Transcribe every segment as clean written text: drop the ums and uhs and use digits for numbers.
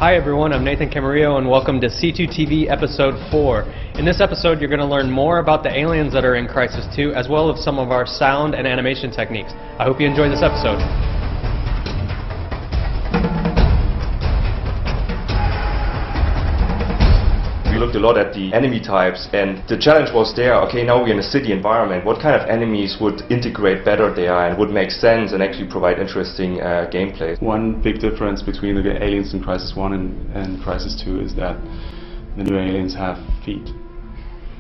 Hi everyone, I'm Nathan Camarillo and welcome to C2 TV Episode 4. In this episode you're going to learn more about the aliens that are in Crysis 2 as well as some of our sound and animation techniques. I hope you enjoy this episode. We looked a lot at the enemy types, and the challenge was there, okay, now we're in a city environment, what kind of enemies would integrate better there and would make sense and actually provide interesting gameplay? One big difference between the aliens in Crysis 1 and Crysis 2 is that the new aliens have feet.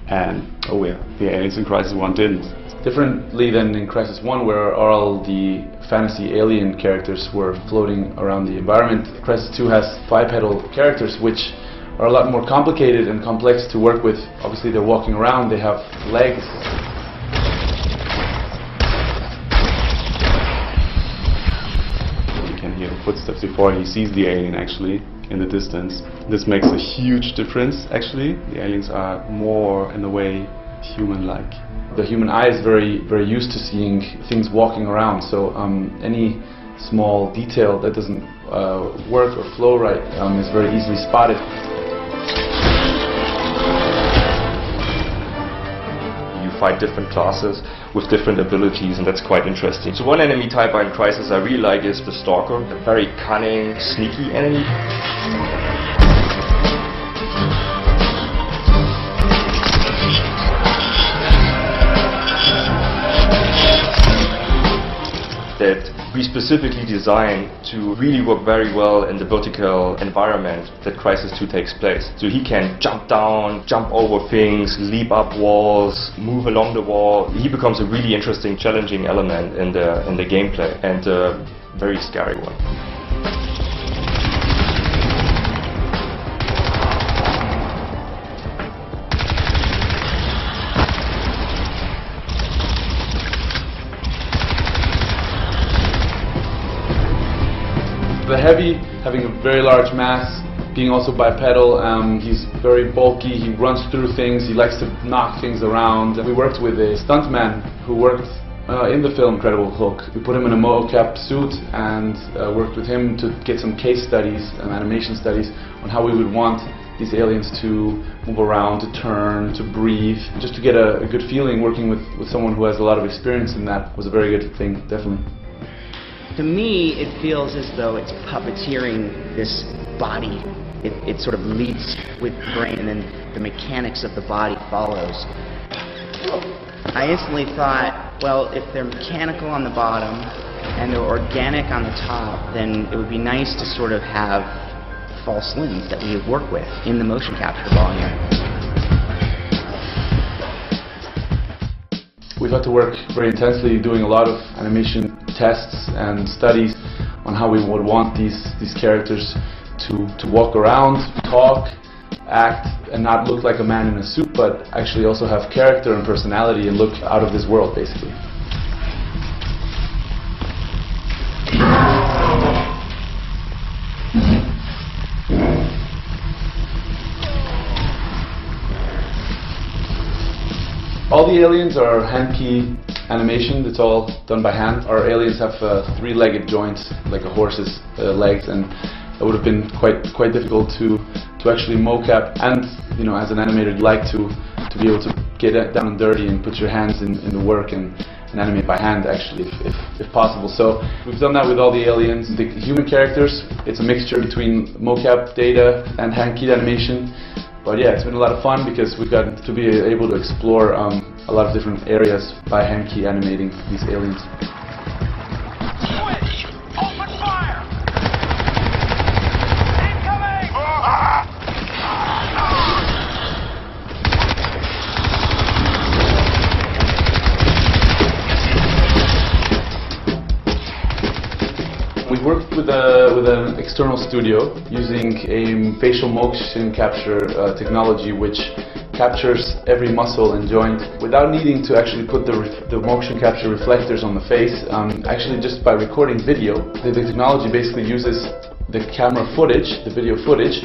And the aliens in Crysis 1 didn't. Differently than in Crysis 1, where all the fantasy alien characters were floating around the environment, Crysis 2 has bipedal characters which are a lot more complicated and complex to work with. Obviously they're walking around, they have legs. You can hear the footsteps before he sees the alien actually in the distance. This makes a huge difference actually. The aliens are more in a way human-like. The human eye is very used to seeing things walking around, so any small detail that doesn't work or flow right is very easily spotted. Fight different classes with different abilities, and that's quite interesting. So one enemy type in Crysis I really like is the Stalker, a very cunning, sneaky enemy. That we specifically designed to really work very well in the vertical environment that Crysis 2 takes place. So he can jump down, jump over things, leap up walls, move along the wall. He becomes a really interesting, challenging element in the gameplay, and a very scary one. The Heavy, having a very large mass, being also bipedal, he's very bulky, he runs through things, he likes to knock things around. We worked with a stuntman who worked in the film Incredible Hulk. We put him in a mocap suit and worked with him to get some case studies and animation studies on how we would want these aliens to move around, to turn, to breathe. Just to get a good feeling working with someone who has a lot of experience in that was a very good thing, definitely. To me, it feels as though it's puppeteering this body. It sort of leads with the brain, and then the mechanics of the body follows. I instantly thought, well, if they're mechanical on the bottom and they're organic on the top, then it would be nice to sort of have false limbs that we work with in the motion capture volume. We've had to work very intensely doing a lot of animation tests and studies on how we would want these characters to walk around, talk, act, and not look like a man in a suit, but actually also have character and personality and look out of this world, basically. All the aliens are hand key animation. It's all done by hand. Our aliens have three-legged joints, like a horse's legs, and it would have been quite difficult to actually mocap. And you know, as an animator, you like to be able to get down and dirty and put your hands in the work and animate by hand, actually, if possible. So we've done that with all the aliens. The human characters, it's a mixture between mocap data and hand-keyed animation. But yeah, it's been a lot of fun because we've got to be able to explore a lot of different areas by hand key animating these aliens. Switch! Open fire! Incoming! We worked with an external studio using a facial motion capture technology which captures every muscle and joint without needing to actually put the motion capture reflectors on the face. Actually, just by recording video, the technology basically uses the camera footage, the video footage,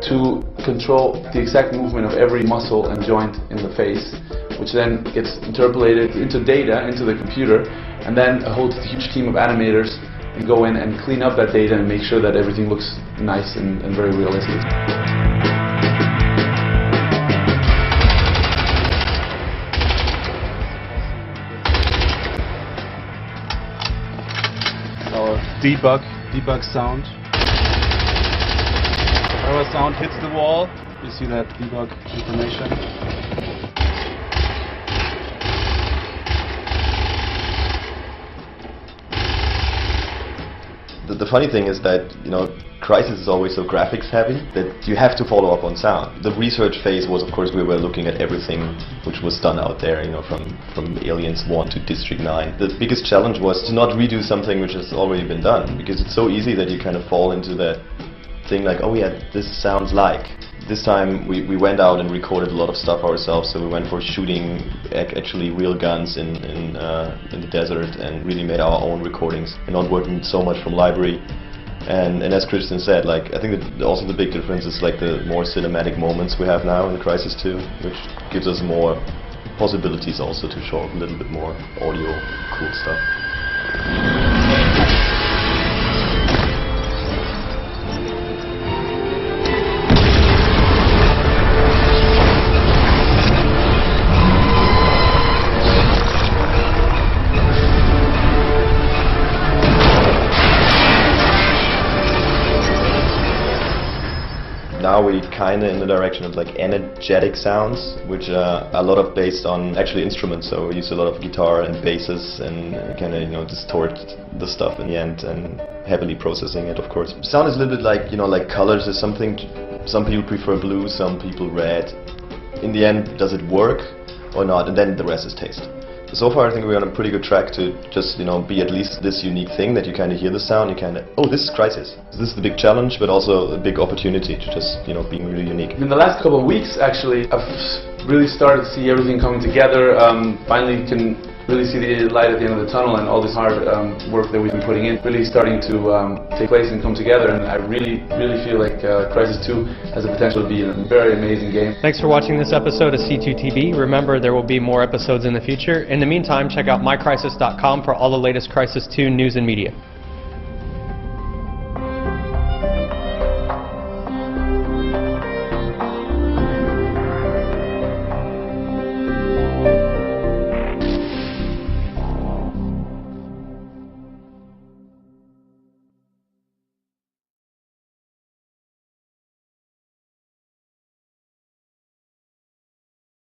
to control the exact movement of every muscle and joint in the face, which then gets interpolated into data, into the computer, and then a whole huge team of animators and go in and clean up that data and make sure that everything looks nice and very realistic. Our debug sound. Our sound hits the wall. You see that debug information. The funny thing is that, you know, Crysis is always so graphics heavy that you have to follow up on sound. The research phase was, of course, we were looking at everything which was done out there, you know, from Aliens 1 to District 9. The biggest challenge was to not redo something which has already been done, because it's so easy that you kind of fall into that thing like, oh yeah, this sounds like. This time we went out and recorded a lot of stuff ourselves, so we went for shooting actually real guns in the desert and really made our own recordings and not working so much from library. And as Christian said, like, I think that also the big difference is like the more cinematic moments we have now in Crysis 2, which gives us more possibilities also to show a little bit more audio cool stuff. Now we kind of in the direction of like energetic sounds, which are a lot of based on actually instruments. So we use a lot of guitar and basses and kind of, you know, distort the stuff in the end and heavily processing it, of course. Sound is a little bit like, you know, like colors is something. Some people prefer blue, some people red. In the end, does it work or not? And then the rest is taste. So far I think we're on a pretty good track to just, you know, be at least this unique thing that you kind of hear the sound, you kind of, oh, this is Crysis. This is the big challenge, but also a big opportunity to just, you know, being really unique. In the last couple of weeks, actually, I've really started to see everything coming together. Finally can really see the light at the end of the tunnel, and all this hard work that we've been putting in really starting to take place and come together, and I really feel like Crysis 2 has the potential to be a very amazing game. Thanks for watching this episode of C2TV. Remember, there will be more episodes in the future. In the meantime, check out mycrysis.com for all the latest Crysis 2 news and media.